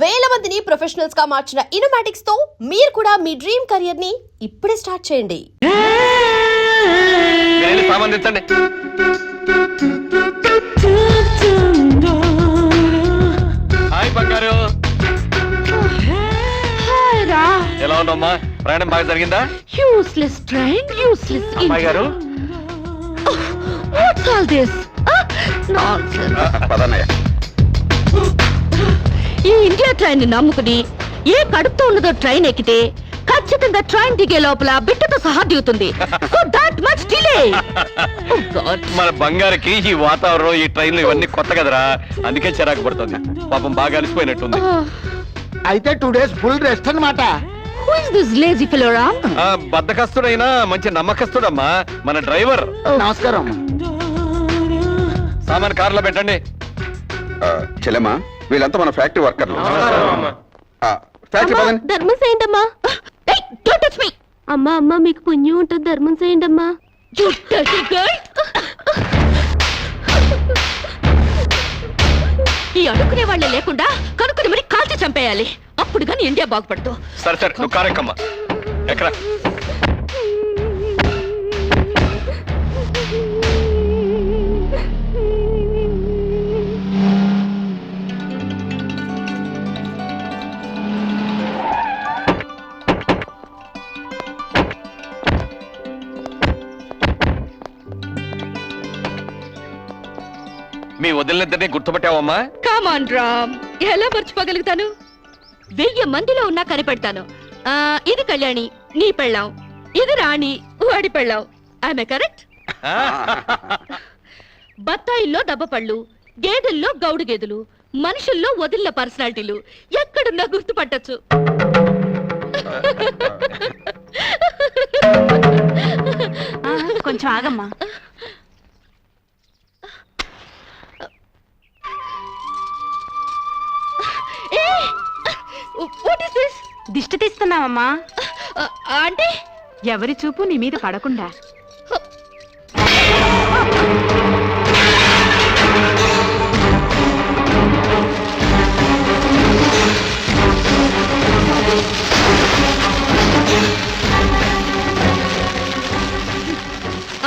వేల మందిని ప్రొఫెషనల్స్ గా మార్చిన ఇనోమాటిక్స్ తో మీరు కూడా మీ డ్రీమ్ కెరియర్ ని ఇప్పుడే స్టార్ట్ చేయండి. హాయ్ బంగారు, ఎలా ఉన్నామ్మా? ప్రయాణం బాగా జరిగిందా? యూస్లెస్ ట్రైన్, యూస్లెస్ అమ్మాయి గారు వాట్స్ ఆల్ దిస్ నాన్సెన్స్. పదన్నయ్య. ఈ ఇండియా ట్రైన్ ని నమ్ముకుని ఏ కడుపుతో ఉన్నదో ట్రైన్ ఎక్కితే ఖచ్చితంగా ట్రైన్ దిగే లోపల బిడ్డతో సహా దిగుతుంది. So that much delay. మన బంగారుకి ఈ వాతావరణం, ఈ ట్రైన్లు ఇవన్నీ కొత్త కదరా, అందుకే చిరాకు పడుతుంది. పాపం బాగా అలసిపోయినట్టుంది. అయితే 2 days ఫుల్ రెస్ట్ అన్నమాట. Who is this lazy fellow, Ram? బద్దకస్తుడైనా మంచి నమ్మకస్తుడమ్మా మన డ్రైవర్. నమస్కారం. సామాన్ కార్లో పెట్టండి. చెల్లెమ్మా, వీళ్ళంతా మన ఫ్యాక్టరీ వర్కర్లు. ఫ్యాక్టరీ పదండి. ధర్మం చేయండి అమ్మా. Don't touch me. అమ్మా అమ్మా, మీకు పుణ్యం ఉంటుంది, ధర్మం చేయండి అమ్మా. You dirty girl. ఈ అడుక్కునే వాళ్ళే లేకుండా కనుక్కుని మరి కాల్చి చంపేయాలి, అప్పుడు కానీ ఇండియా బాగుపడదు. సరే సరే, నువ్వు కారెక్కమ్మా. ఎక్కడ మీ వదిలినిద్దరినీ గుర్తుపట్టావమ్మా? కమాన్ రామ్, ఎలా మర్చిపోగలుగుతాను? 1000 మందిలో ఉన్నా కనిపెడతాను. ఇది కళ్యాణి, నీ పెళ్ళాం. ఇది రాణి, వాడి పెళ్ళాం. ఆమె కరెక్ట్. బత్తాయిల్లో దబ్బపళ్ళు, గేదెల్లో గౌడు గేదెలు, మనుషుల్లో వదిలిన పర్సనాలిటీలు ఎక్కడున్నా గుర్తుపట్టచ్చు. కొంచెం ఆగమ్మా. What is this? దిష్టి తీస్తున్నావమ్మా. అంటే ఎవరి చూపు నీ మీద పడకుండా.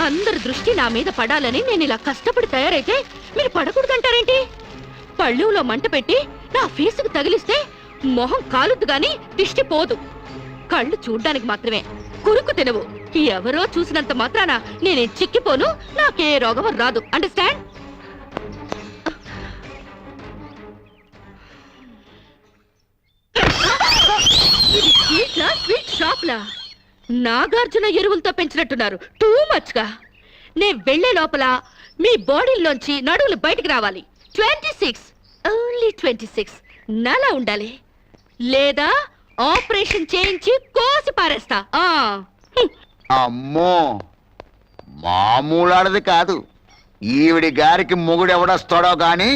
అందరి దృష్టి నా మీద పడాలని నేను ఇలా కష్టపడి తయారైతే మీరు పడకూడదంటారేంటి? పళ్ళులో మంట పెట్టి నా ఫేసుకు తగిలిస్తే మొహం కాలుద్దు గాని దిష్టి పోదు. కళ్ళు చూడ్డానికి మాత్రమే, కురుకు తినవు. ఎవరో చూసినంత మాత్రాన నేనే చిక్కిపోను, నాకే రోగం రాదు. అండర్స్టాండ్? ఇది స్వీట్లా, స్వీట్ షాప్లా? నాగార్జున ఎరువులతో పెంచినట్టున్నారు, టూ మచ్ గా. నే వెళ్లే లోపల మీ బాడీలోంచి నడువులు బయటికి రావాలి. 26, ఓన్లీ 26 నలా ఉండాలి, లేదా ఆపరేషన్ చేయించి కోసి పారేస్తా. అమ్మో, మామూలాడది కాదు. ఈవిడి గారికి మొగుడెవడొస్తాడో గాని.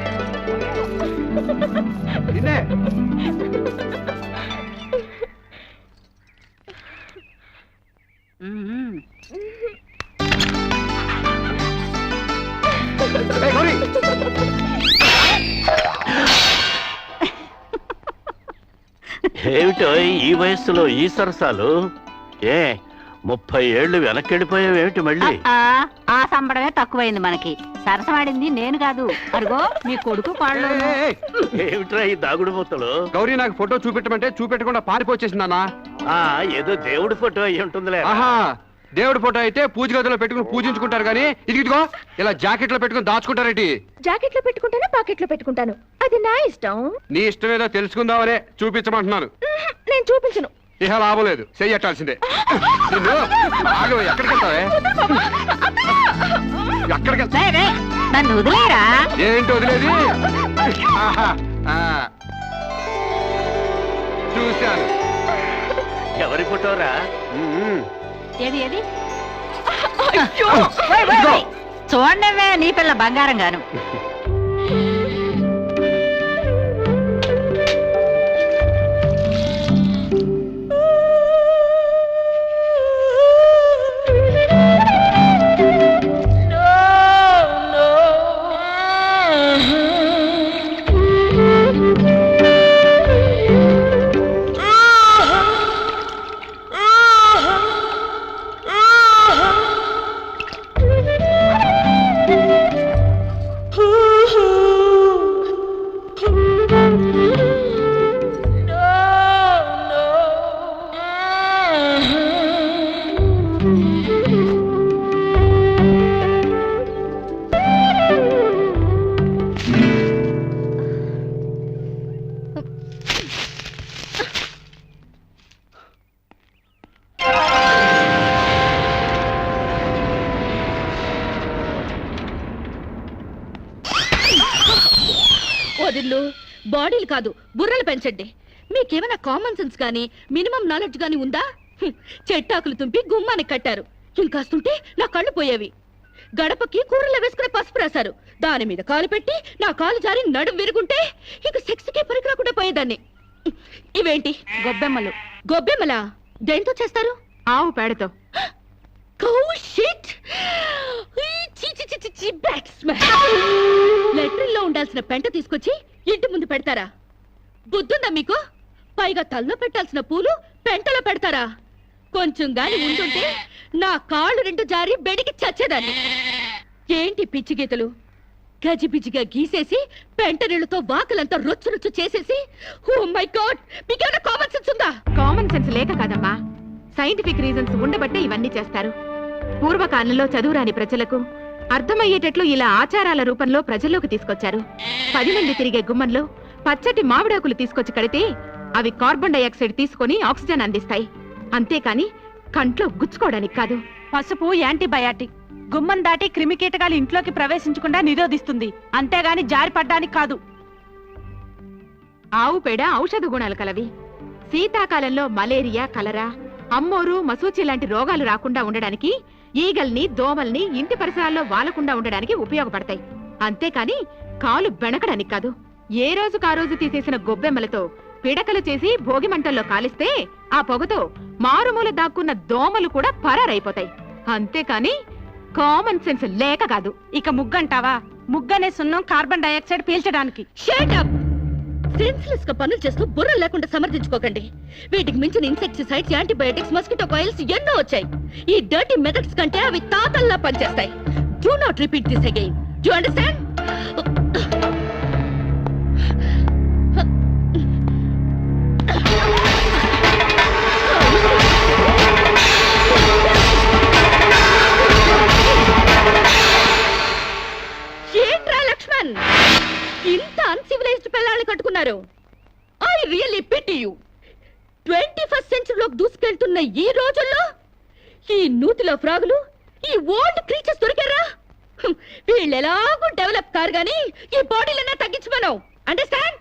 ఏమిటో ఈ వయస్సులో ఈ సరసాలు? 30 ఏళ్ళు వెనక్కెళ్ళిపోయావేమిటి మళ్ళీ? ఆ సంబడమే తక్కువైంది మనకి. సరసమాడింది నేను కాదు, అరుగో మీ కొడుకు పాళ్ళు. ఏమిట్రా ఈ దాగుడు మూతలు? గౌరీ, నాకు ఫోటో చూపెట్టమంటే చూపెట్టకుండా పారిపోచేసిందానా? ఏదో దేవుడి ఫోటో అయి ఉంటుందిలే. ఆహా, దేవుడి ఫోటో అయితే పూజ గదిలో పెట్టుకుని పూజించుకుంటారు కానీ ఇదిగో ఇలా జాకెట్ లో పెట్టుకుని దాచుకుంటారేంటి? జాకెట్ లో పెట్టుకుంటాను, పాకెట్ లో పెట్టుకుంటాను, అది నా ఇష్టం. నీ ఇష్టం ఏదో తెలుసుకుందామనే చూపించమంటున్నాను. నేను చూపించను. ఇహ లాభం లేదు, చెయ్యట్టాల్సిందే. ఎక్కడికి వెళ్తావే? ఎక్కడికి వెళ్తా? నన్ను వదిలేరా? ఏంటి వదిలేది? చూశాను. ఎవరి ఫోటోరా? ఏది ఏది? చూడవే, నీ పిల్ల బంగారం గాను. బుర్రలు బాడీలు కాదు బుర్రలు పెంచండి. మీకేమైనా కామన్ సెన్స్ గానీ మినిమం నాలెడ్జ్ గానీ ఉందా? చెట్టాకులు తుంపి గుమ్మానికి కట్టారు. ఇంకాస్తుంటే నా కళ్ళు పోయేవి. గడపకి కూరలో వేసుకునే పసుపు రాశారు. దాని మీద కాలు పెట్టి నా కాలు జారి నడుం విరుగుంటే ఇక సెక్స్కే పనికి రాకుండా పోయేదాన్ని. ఇవేంటి? గొబ్బెమ్మలు. గొబ్బెమ్మలా? దేంతో చేస్తారు? ఆవు పేడతో. లెట్రిన్లో ఉండాల్సిన పెంట తీసుకొచ్చి ఇంటి ముందు పెడతారా? బుద్ధుందా మీకు? పైగా తల్లో పెట్టాల్సిన పూలు పెంటలో పెడతారా? కొంచెం గాని ఉంటుంటే నా కాళ్ళు రెండు జారి బెడికి చచ్చేదాన్ని. ఏంటి పిచ్చి గీతలు? గజిబిజిగా గీసేసి పెంట నీళ్లతో వాకలంతా రొచ్చు రొచ్చు చేసేసి, ఓ మై గాడ్, మీకేమైనా కామన్ సెన్స్ ఉందా? కామన్ సెన్స్ లేక కాదమ్మా, సైంటిఫిక్ రీజన్స్ ఉండబట్టే ఇవన్నీ చేస్తారు. పూర్వకాలంలో చదువురాని ప్రజలకు అర్థమయ్యేటట్లు ఇలా ఆచారాల రూపంలో ప్రజల్లోకి తీసుకొచ్చారు. 10 మంది తిరిగే గుమ్మంలో పచ్చటి మామిడాకులు తీసుకొచ్చి కడితే అవి కార్బన్ డైఆక్సైడ్ తీసుకొని ఆక్సిజన్ అందిస్తాయి. అంతేకాని కంట్లో గుచ్చుకోవడానికి కాదు. పసుపు యాంటీబయాటిక్, గుమ్మం దాటి క్రిమికీటకాలు ఇంట్లోకి ప్రవేశించకుండా నిరోధిస్తుంది, అంతేగాని జారి పడ్డానికి కాదు. ఆవు పేడ ఔషధ గుణాలు కలవి. శీతాకాలంలో మలేరియా, కలరా, అమ్మోరు, మసూచి లాంటి రోగాలు రాకుండా ఉండడానికి, ఈగల్ని, దోమల్ని ఇంటి పరిసరాల్లో వాలకుండా ఉండడానికి ఉపయోగపడతాయి. అంతేకాని కాలు బెణకడానికి కాదు. ఏ రోజుకు ఆ రోజు తీసేసిన గొబ్బెమ్మలతో పిడకలు చేసి భోగి మంటల్లో కాలిస్తే ఆ పొగతో మారుమూల దాక్కున్న దోమలు కూడా పరారైపోతాయి. అంతేకాని కామన్ సెన్స్ లేక కాదు. ఇక ముగ్గంటావా? ముగ్గనే సున్నం కార్బన్ డైఆక్సైడ్ పీల్చడానికి. Shut up! సెన్స్లెస్ గా పనులు చేస్తూ బుర్ర లేకుండా సమర్థించుకోకండి. వీటికి మించిన ఇన్సెక్టిసైడ్స్, యాంటీబయాటిక్స్, మస్కిటో కాయిల్స్ ఎన్నో వచ్చాయి. ఈ డర్టీ మెథడ్స్ కంటే అవి తాతల్లా పనిచేస్తాయి. Do not repeat this again. Do understand? ఏంట్రా లక్ష్మణ్, ఇంత అన్సివిలైజ్డ్ పిల్లల్ని కట్టుకున్నారు? I really pity you. 21st సెంచరీలోకి దూసుకెళ్తున్న ఈ రోజుల్లో ఈ నూతిలో ఫ్రాగులు, ఈ ఓల్డ్ క్రీచర్స్ దొరికారా? వీళ్ళు ఎలాగూ డెవలప్ కారు గానీ ఈ బాడీలన్నా తగ్గించమను. అండర్స్టాండ్?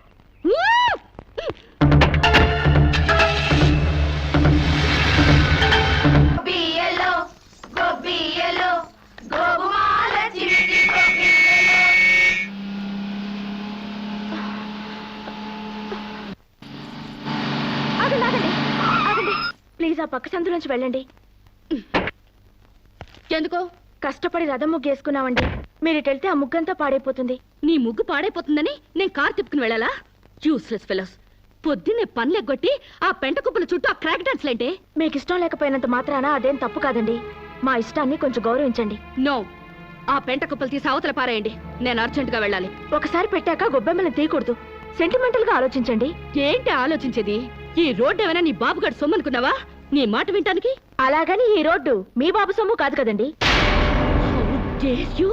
ప్లీజ్ ఆ పక్క సందు నుంచి వెళ్ళండి. ఎందుకో? కష్టపడి రథం ముగ్గు వేసుకున్నామండి. మీరు ఇటు వెళ్తే ఆ ముగ్గంతా పాడైపోతుంది. నీ ముగ్గు పాడైపోతుందని నేను కారు తిప్పుకుని వెళ్ళాలా? Useless fellows. పొద్దున్నే పనులెగ్గొట్టి ఆ పెంట కుప్పల చుట్టూ ఆ క్రాక్ డాన్స్లేంటే? మీకు ఇష్టం లేకపోయినంత మాత్రాన అదేం తప్పు కాదండి. మా ఇష్టాన్ని కొంచెం గౌరవించండి. నో, ఆ పెంట కుప్పలు తీసి అవతల పారేయండి. నేను అర్జెంట్ గా వెళ్ళాలి. ఒకసారి పెట్టాక గొబ్బెమ్మలను తీయకూడదు. సెంటిమెంటల్ గా ఆలోచించండి. ఏంటి ఆలోచించేది? ఈ రోడ్డు ఏమైనా నీ బాబుగాడు సొమ్మనుకున్నావా? నీ మాట వింటానికి? అలాగని ఈ రోడ్డు మీ బాబు సొమ్ము కాదు కదండి. How dare you?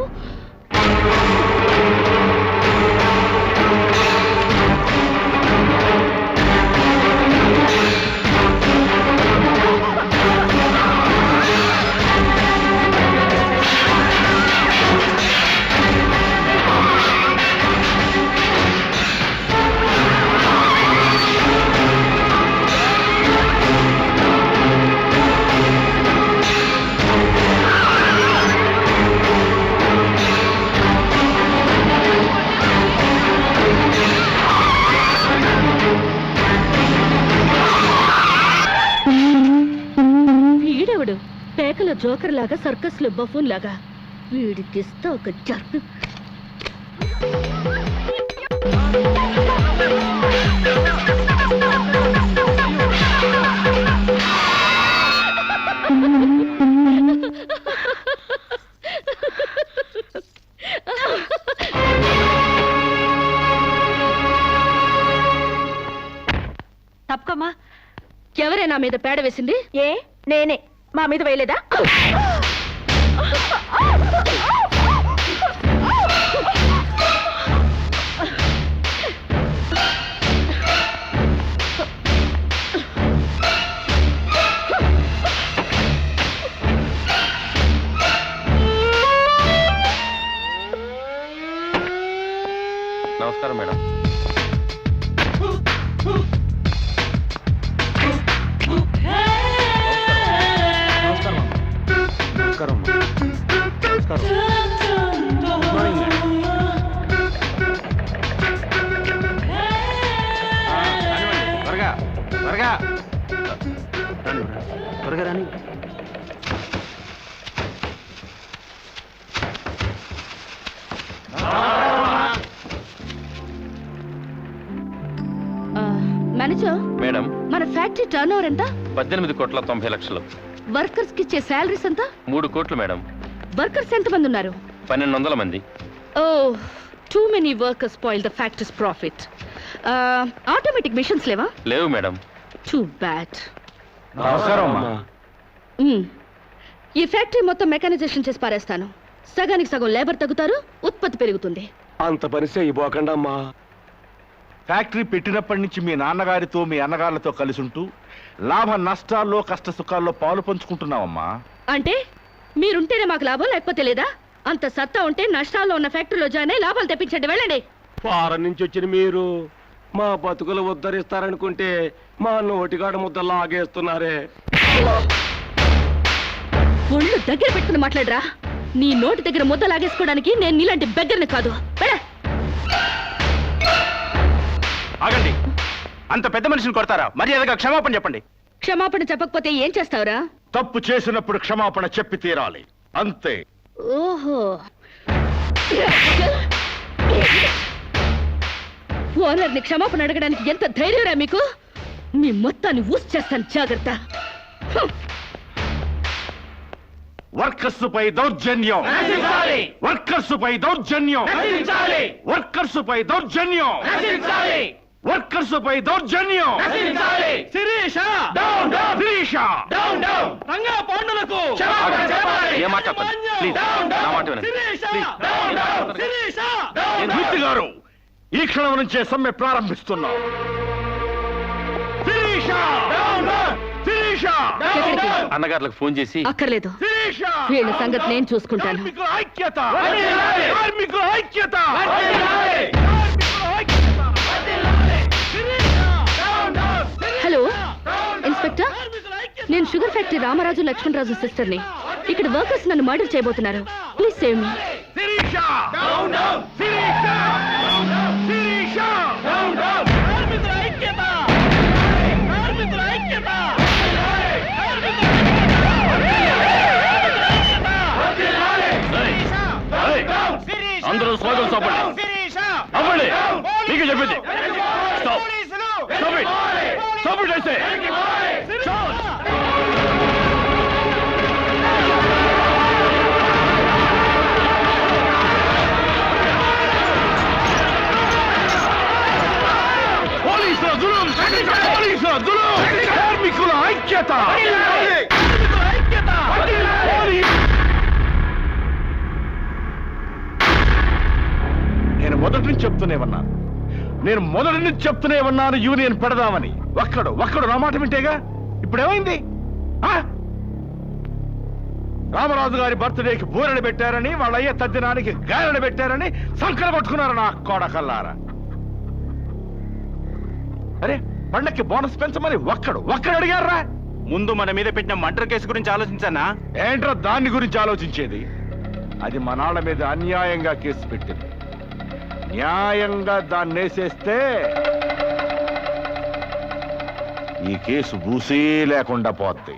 వీడెవడు? పేకల జోకర్ లాగా, సర్కస్ లో బఫూన్ లాగా. వీడికిస్తా ఒక జర్రు. తప్పకమ్మా. ఎవరే నా మీద పేడ వేసింది? ఏ నేనే. మా మీద వేయలేదా? నమస్కారం మేడం. త్వరగా త్వరగా రాని. మేనేజర్, మేడం మన ఫ్యాక్టరీ టర్న్ ఓవర్ ఎంత? 18,90,00,000. వర్కర్స్ కి ఇచ్చే శాలరీస్ ఎంత? 3 కోట్లు మేడం. వర్కర్స్ ఎంత మంది ఉన్నారు? 1200 మంది. ఓ, too many workers spoil the factories profit. Automatic machines లేవా? లేవు మేడం. Too bad. నమస్కారం. ఈ ఫ్యాక్టరీ మొత్తం మెకానైజేషన్ చేసి పారేస్తాను. సగానికి సగం లేబర్ తగ్గుతారు, ఉత్పత్తి పెరుగుతుంది. అంత పని చేయబోకండమ్మా. ఫ్యాక్టరీ పెట్టినప్పటి నుంచి మీ నాన్నగారితో మీ అన్నగారులతో కలిసి ఉంటూ లాభ నష్టాల్లో కష్ట సుఖాల్లో పాలు పంచుకుంటున్నావమ్మా. అంటే మీరుంటేనే మాకు లాభం, లేకపోతే లేదా? అంత సత్తా ఉంటే నష్టాల్లో ఉన్న ఫ్యాక్టరీలో జాయిన్ అయ్యి లాభాలు తెప్పించండి, వెళ్ళండి. ఫారెన్ నుంచి వచ్చిన మీరు మా బతుకులు ఉద్ధరిస్తారనుకుంటే మా నోటిగాడ ముద్ద లాగేస్తున్నారే. ఒళ్ళు దగ్గర పెట్టుకుని మాట్లాడరా. నీ నోటి దగ్గర ముద్ద లాగేసుకోవడానికి నేను నీలాంటి బెగ్గర్ని కాదు. ఆగండి, అంత పెద్ద మనిషిని కొడతారా? మర్యాదగా క్షమాపణ చెప్పండి. క్షమాపణ చెప్పకపోతే ఏం చేస్తావురా? తప్పు చేసినప్పుడు క్షమాపణ చెప్పి తీరాలి, అంతే. ఓహో, ఓనర్ని క్షమాపణ అడగడానికి ఎంత ధైర్యరా మీకు? మీ మొత్తాన్ని ఊసి చేస్తాను, జాగ్రత్త. వర్కర్స్ పై దౌర్జన్యం, వర్కర్స్ పై దౌర్జన్యం, వర్కర్స్ పై దౌర్జన్యం, వర్కర్స్ పై దౌర్జన్యం. శిరీష, శిరీష, రంగా పాండులకు ఏ మాట చెప్పండి, ప్లీజ్. నా మాట వినండి. మూర్తి గారు, ఈ క్షణం నుంచే సమ్మె ప్రారంభిస్తున్నాం. శిరీష, శిరీష, అన్నగారులకు ఫోన్ చేసి అక్కర్లేదు, శిరీష, వీళ్ళ సంగతి నేను చూసుకుంటాను. కార్మికుల ఐక్యత, కార్మికుల ఐక్యత. హలో ఇన్స్పెక్టర్, నేను షుగర్ ఫ్యాక్టరీ రామరాజు లక్ష్మణరాజు సిస్టర్ని. ఇక్కడ వర్కర్స్ నన్ను మర్డర్ చేయబోతున్నారు. Please save me. Sirisha, Sirisha, Sirisha, కార్మికుల ఐక్యత, కార్మికుల ఐక్యత. అందరూ స్లోగన్స్ అవ్వండి, అవ్వండి. మీకు చెప్పింది పోలీసుల జులుం, పోలీసుల జులుం, కార్మికుల ఐక్యత. నేను మొదటి నుంచి చెప్తూనే ఉన్నాను యూనియన్ పెడదామని. ఒక్కడు నా మాట వింటేగా. ఇప్పుడేమైంది? రామరాజు గారి బర్త్డేకి బూరెలు పెట్టారని, వాళ్ళ అయ్యే తద్దినానికి గారెలు పెట్టారని సంకర కొట్టుకున్నారు నా కోడకల్లారా. అరే, పండక్కి బోనస్ పెంచమని ఒక్కడు అడిగారా? ముందు మన మీద పెట్టిన మర్డర్ కేసు గురించి ఆలోచించానా? ఏంట్రా దాన్ని గురించి ఆలోచించేది? అది మనాళ్ళ మీద అన్యాయంగా కేసు పెట్టింది. న్యాయంగా దాన్ని వేసేస్తే ఈ కేసు బూసీ లేకుండా పోద్ది.